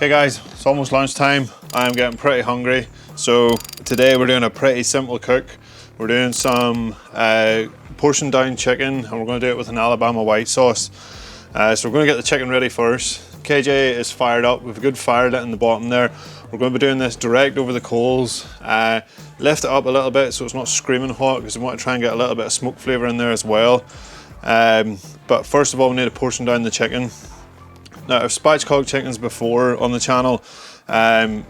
Okay guys, it's almost lunchtime. I'm getting pretty hungry. So today we're doing a pretty simple cook. We're doing some portion down chicken, and we're going to do it with an Alabama white sauce. So we're going to get the chicken ready first. KJ is fired up. We've a good fire lit in the bottom there. We're going to be doing this direct over the coals. Lift it up a little bit so it's not screaming hot, because we want to try and get a little bit of smoke flavour in there as well. But first of all, we need to portion down the chicken. Now, I've spatchcocked chickens before on the channel,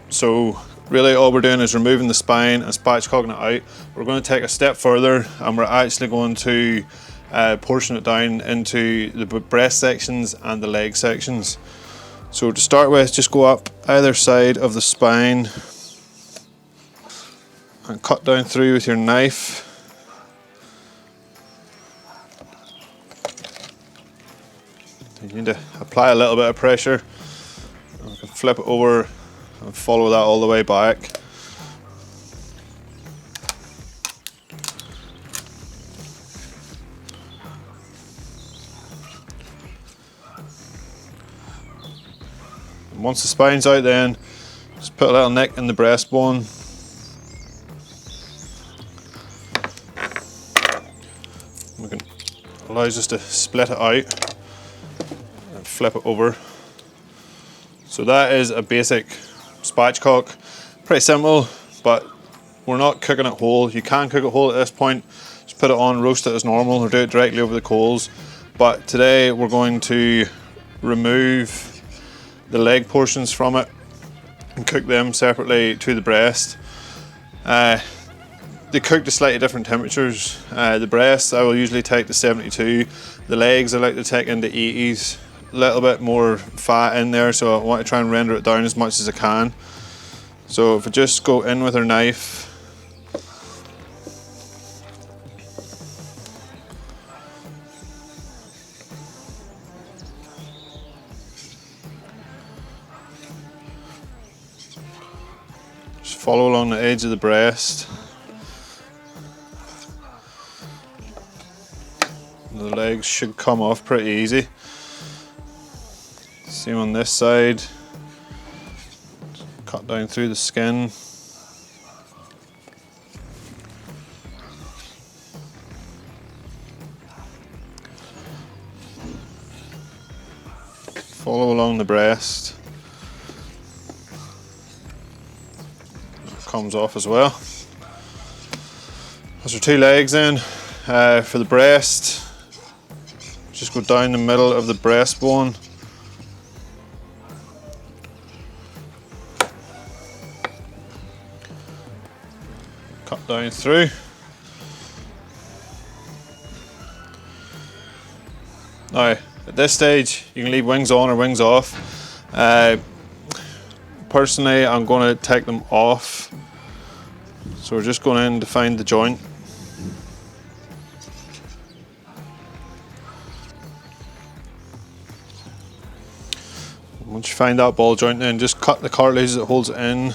so really all we're doing is removing the spine and spatchcocking it out. We're going to take a step further, and we're actually going to portion it down into the breast sections and the leg sections. So to start with, just go up either side of the spine and cut down through with your knife. You need to apply a little bit of pressure. You can flip it over and follow that all the way back. And once the spine's out, then just put a little nick in the breastbone. Allows us to split it out. Flip it over. So that is a basic spatchcock. Pretty simple, but we're not cooking it whole. You can cook it whole at this point. Just put it on, roast it as normal, or do it directly over the coals. But today we're going to remove the leg portions from it and cook them separately to the breast. They cook to slightly different temperatures. The breasts I will usually take to 72. The legs I like to take into 80s. A little bit more fat in there, so I want to try and render it down as much as I can. So if I just go in with our knife, just follow along the edge of the breast. The legs should come off pretty easy. Same on this side. Cut down through the skin. Follow along the breast. It comes off as well. Those are two legs then. For the breast, just go down the middle of the breastbone. Cut down through. Now, at this stage, you can leave wings on or wings off. Personally, I'm going to take them off. So we're just going in to find the joint. Once you find that ball joint, then just cut the cartilage that holds it in.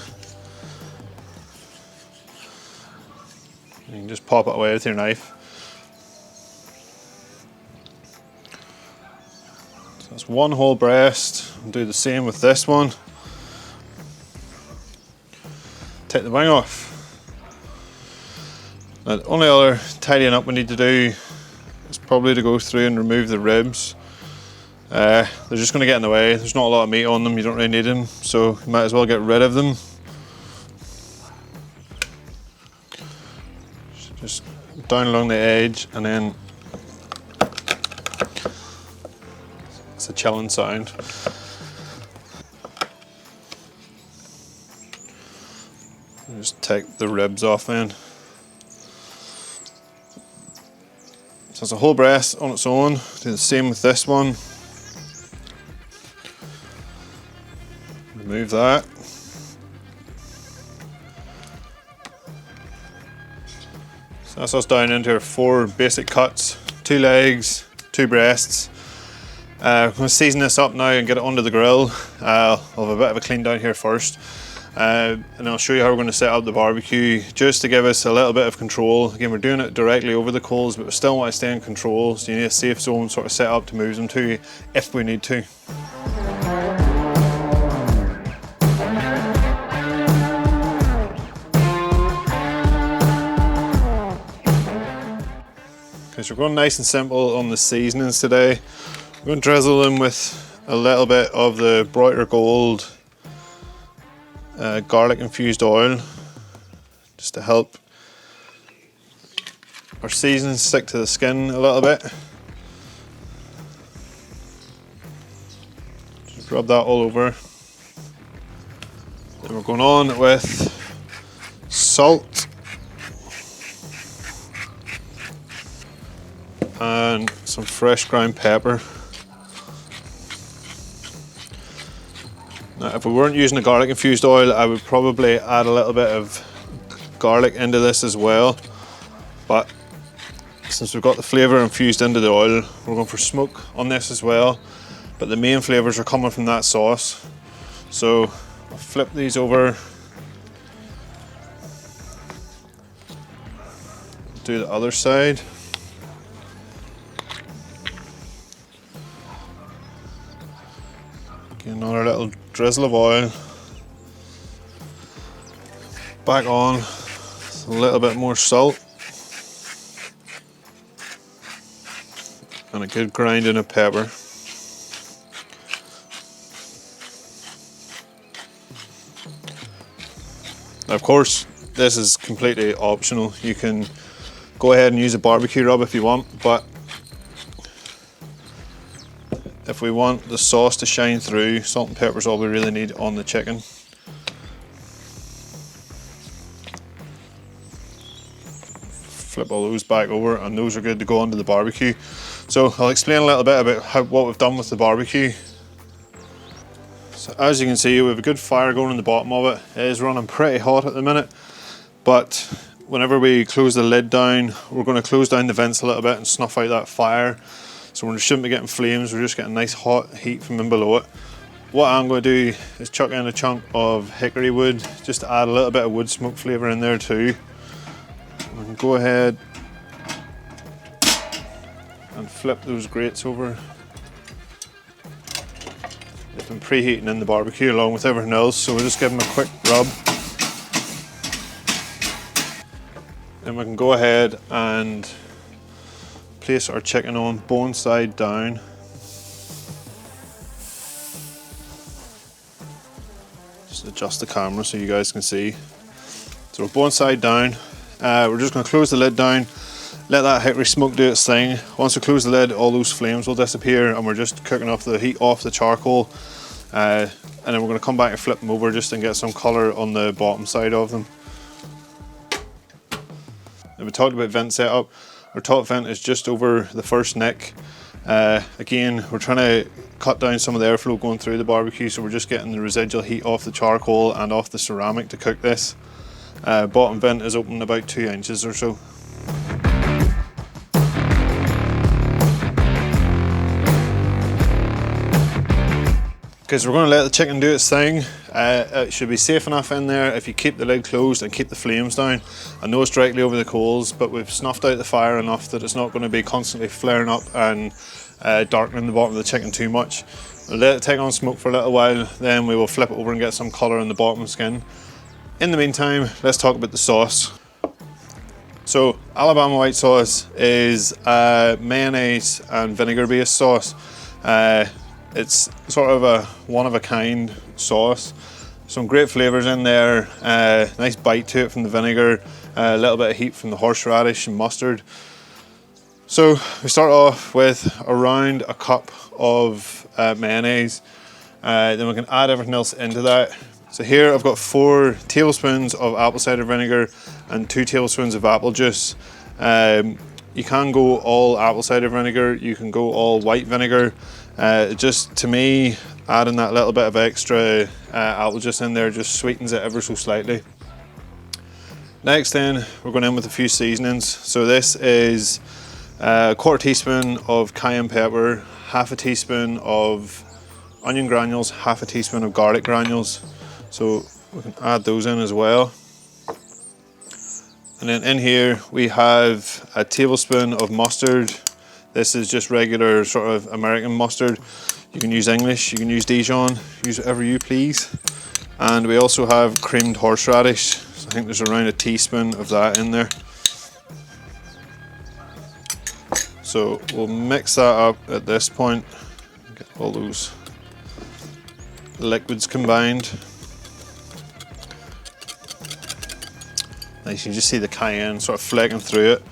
You can just pop it away with your knife. So that's one whole breast. I'll do the same with this one. Take the wing off. Now, the only other tidying up we need to do is probably to go through and remove the ribs. They're just going to get in the way. There's not a lot of meat on them, you don't really need them, so you might as well get rid of them. Just down along the edge, and then it's a chilling sound. Just take the ribs off then. So it's a whole breast on its own. Do the same with this one. Remove that. So that's us down into our 4 basic cuts, 2 legs, 2 breasts. I'm going to season this up now and get it onto the grill. I'll have a bit of a clean down here first. And I'll show you how we're going to set up the barbecue, just to give us a little bit of control. Again, we're doing it directly over the coals, but we still want to stay in control, so you need a safe zone sort of set up to move them to if we need to. Okay, so we're going nice and simple on the seasonings today. We're going to drizzle them with a little bit of the Broighter Gold garlic infused oil, just to help our seasonings stick to the skin a little bit. Just rub that all over. Then we're going on with salt and some fresh ground pepper. Now, if we weren't using the garlic infused oil, I would probably add a little bit of garlic into this as well. But since we've got the flavour infused into the oil, we're going for smoke on this as well. But the main flavours are coming from that sauce. So I'll flip these over. Do the other side. Get another little drizzle of oil. Back on a little bit more salt. And a good grinding of pepper. Now, of course, this is completely optional. You can go ahead and use a barbecue rub if you want, but if we want the sauce to shine through, salt and pepper is all we really need on the chicken. Flip all those back over, and those are good to go onto the barbecue. So I'll explain a little bit about what we've done with the barbecue. So as you can see, we have a good fire going in the bottom of it. It is running pretty hot at the minute, but whenever we close the lid down, we're going to close down the vents a little bit and snuff out that fire. So we shouldn't be getting flames, we're just getting nice hot heat from in below it. What I'm going to do is chuck in a chunk of hickory wood, just to add a little bit of wood smoke flavour in there too. We can go ahead and flip those grates over. They've been preheating in the barbecue along with everything else, so we'll just give them a quick rub. Then we can go ahead and place our chicken on bone side down. Just adjust the camera so you guys can see. So we're bone side down. We're just going to close the lid down, let that hickory smoke do its thing. Once we close the lid, all those flames will disappear, and we're just cooking off the heat off the charcoal. And then we're going to come back and flip them over just to get some colour on the bottom side of them. And we talked about vent setup. Our top vent is just over the first nick. Again, we're trying to cut down some of the airflow going through the barbecue, so we're just getting the residual heat off the charcoal and off the ceramic to cook this. Bottom vent is open about 2 inches or so. Okay, so we're going to let the chicken do its thing. It should be safe enough in there if you keep the lid closed and keep the flames down. I know it's directly over the coals, but we've snuffed out the fire enough that it's not going to be constantly flaring up and darkening the bottom of the chicken too much. We'll let it take on smoke for a little while, then we will flip it over and get some colour on the bottom skin. In the meantime, let's talk about the sauce. So Alabama white sauce is mayonnaise and vinegar based sauce. It's sort of a one-of-a-kind sauce. Some great flavours in there, nice bite to it from the vinegar, a little bit of heat from the horseradish and mustard. So we start off with around a cup of mayonnaise, then we can add everything else into that. So here I've got 4 tablespoons of apple cider vinegar and 2 tablespoons of apple juice. You can go all apple cider vinegar, you can go all white vinegar. Just to me, adding that little bit of extra apple juice in there just sweetens it ever so slightly. Next then, we're going in with a few seasonings. So this is a 1/4 teaspoon of cayenne pepper, 1/2 teaspoon of onion granules, 1/2 teaspoon of garlic granules. So we can add those in as well. And then in here we have a tablespoon of mustard. This is just regular sort of American mustard. You can use English, you can use Dijon, use whatever you please. And we also have creamed horseradish. So I think there's around a teaspoon of that in there. So we'll mix that up at this point, get all those liquids combined. And you can just see the cayenne sort of flaking through it.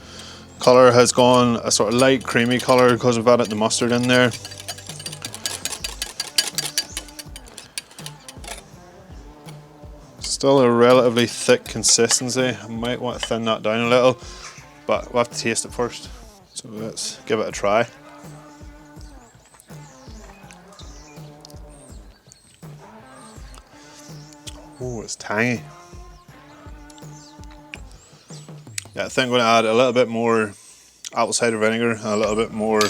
Colour has gone a sort of light creamy colour because we've added the mustard in there. Still a relatively thick consistency. I might want to thin that down a little, but we'll have to taste it first. So let's give it a try. Oh, it's tangy. Yeah, I think I'm going to add a little bit more apple cider vinegar and a little bit more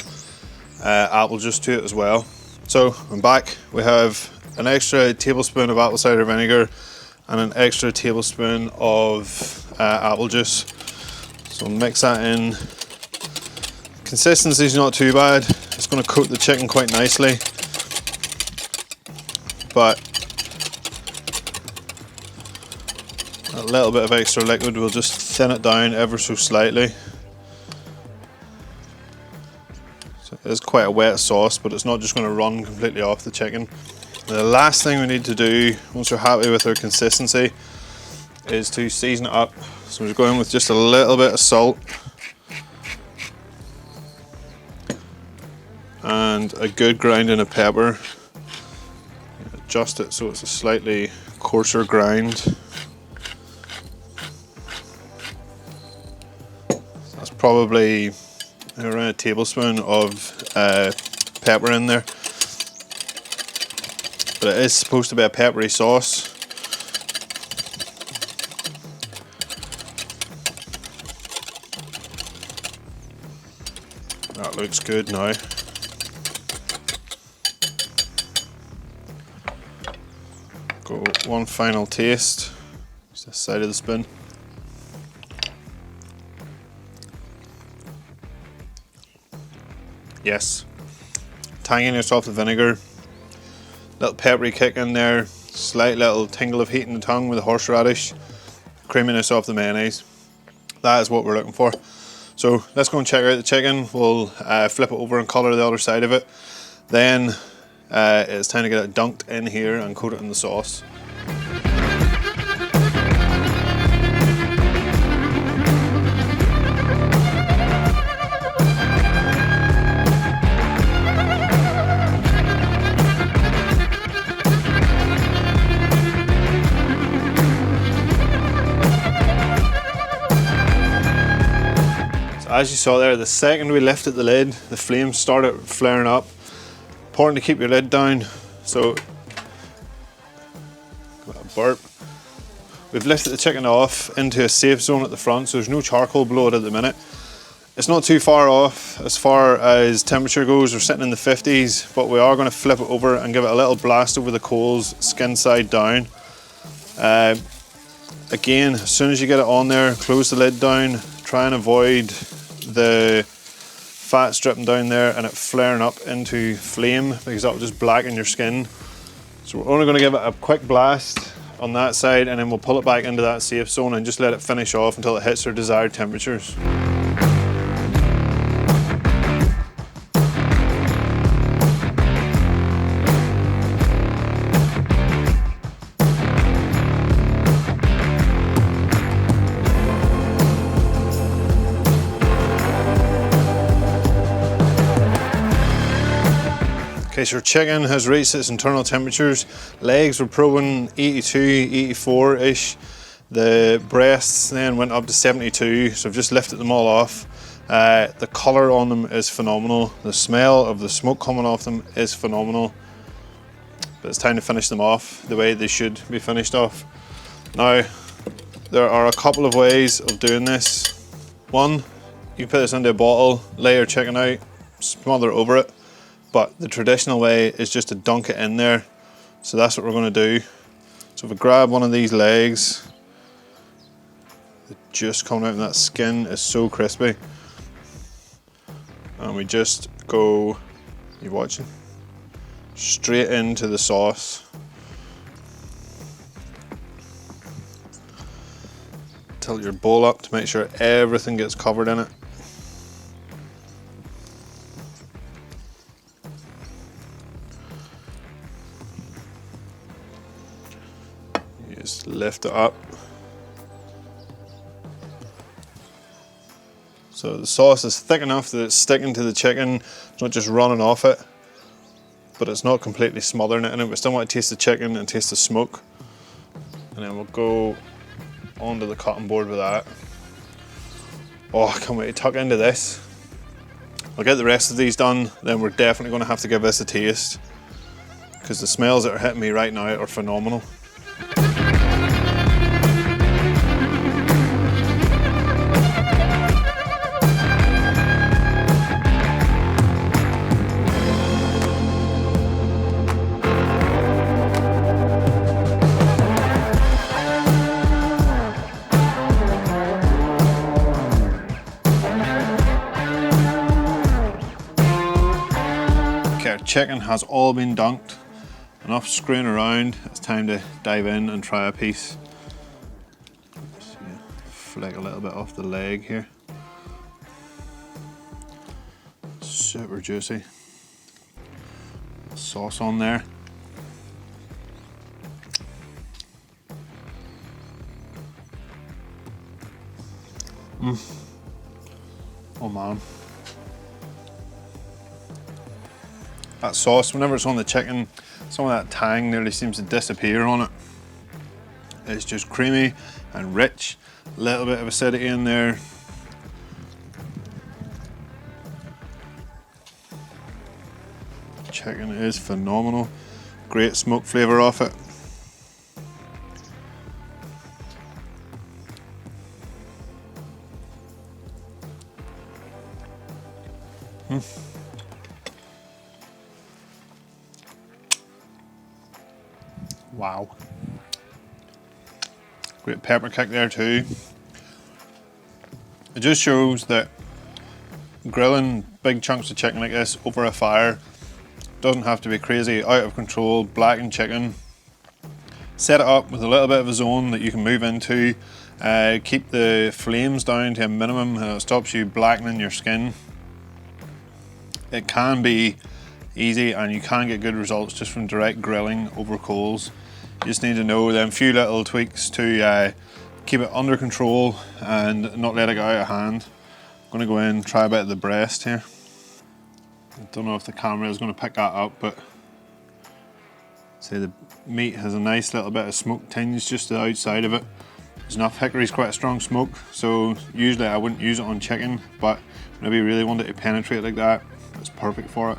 apple juice to it as well. So I'm back. We have an extra tablespoon of apple cider vinegar and an extra tablespoon of apple juice. So we'll mix that in. Consistency is not too bad. It's going to coat the chicken quite nicely, but a little bit of extra liquid will just thin it down ever so slightly. So it is quite a wet sauce, but it's not just going to run completely off the chicken. The last thing we need to do, once we're happy with our consistency, is to season it up. So we're going with just a little bit of salt and a good grinding of pepper. Adjust it so it's a slightly coarser grind. That's probably around a tablespoon of pepper in there. But it is supposed to be a peppery sauce. That looks good now. Go one final taste. Just the side of the spoon. Yes. Tanginess off the vinegar. Little peppery kick in there, slight little tingle of heat in the tongue with the horseradish, creaminess off the mayonnaise. That is what we're looking for. So let's go and check out the chicken. We'll flip it over and colour the other side of it. Then it's time to get it dunked in here and coat it in the sauce. As you saw there, the second we lifted the lid, the flames started flaring up. Important to keep your lid down. So, burp. We've lifted the chicken off into a safe zone at the front, so there's no charcoal below it at the minute. It's not too far off as far as temperature goes. We're sitting in the 50s, but we are going to flip it over and give it a little blast over the coals, skin side down. Again, as soon as you get it on there, close the lid down. Try and avoid the fat stripping down there and it flaring up into flame, because that will just blacken your skin. So we're only going to give it a quick blast on that side, and then we'll pull it back into that safe zone and just let it finish off until it hits our desired temperatures. Okay, so our chicken has reached its internal temperatures. Legs were probing 82, 84-ish. The breasts then went up to 72, so I've just lifted them all off. The colour on them is phenomenal. The smell of the smoke coming off them is phenomenal. But it's time to finish them off the way they should be finished off. Now, there are a couple of ways of doing this. One, you put this into a bottle, lay your chicken out, smother over it. But the traditional way is just to dunk it in there. So that's what we're going to do. So if we grab one of these legs, the juice coming out of that skin is so crispy. And we just go, you watching? Straight into the sauce. Tilt your bowl up to make sure everything gets covered in it. lift it up. So the sauce is thick enough that it's sticking to the chicken. It's not just running off it, but it's not completely smothering it in it. We still want to taste the chicken and taste the smoke. And then we'll go onto the cutting board with that. Oh, I can't wait to tuck into this. I'll get the rest of these done, then we're definitely going to have to give this a taste, because the smells that are hitting me right now are phenomenal. Our chicken has all been dunked. Enough screwing around, it's time to dive in and try a piece. Just flick a little bit off the leg here. Super juicy. Sauce on there. Oh man. That sauce, whenever it's on the chicken, some of that tang nearly seems to disappear on it. It's just creamy and rich, a little bit of acidity in there. Chicken is phenomenal, great smoke flavour off it. Wow. Great pepper kick there too. It just shows that grilling big chunks of chicken like this over a fire doesn't have to be crazy, out of control, blackened chicken. Set it up with a little bit of a zone that you can move into. Keep the flames down to a minimum and it stops you blackening your skin. It can be easy and you can get good results just from direct grilling over coals. You just need to know them few little tweaks to keep it under control and not let it get out of hand. I'm going to go in and try a bit of the breast here. I don't know if the camera is going to pick that up, but see, the meat has a nice little bit of smoke tinge just to the outside of it. There's enough. Hickory's quite a strong smoke, so usually I wouldn't use it on chicken, but whenever you really want it to penetrate like that, it's perfect for it.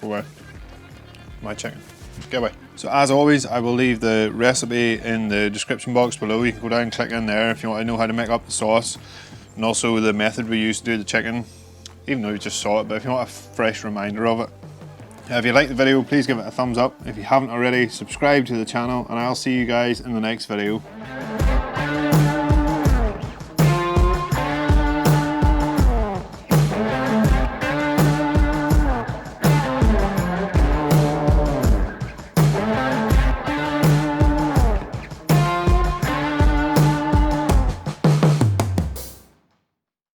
Go away. My chicken. Get away. So as always, I will leave the recipe in the description box below. You can go down and click in there if you want to know how to make up the sauce, and also the method we use to do the chicken, even though you just saw it, but if you want a fresh reminder of it. If you like the video, please give it a thumbs up. If you haven't already, subscribe to the channel, and I'll see you guys in the next video.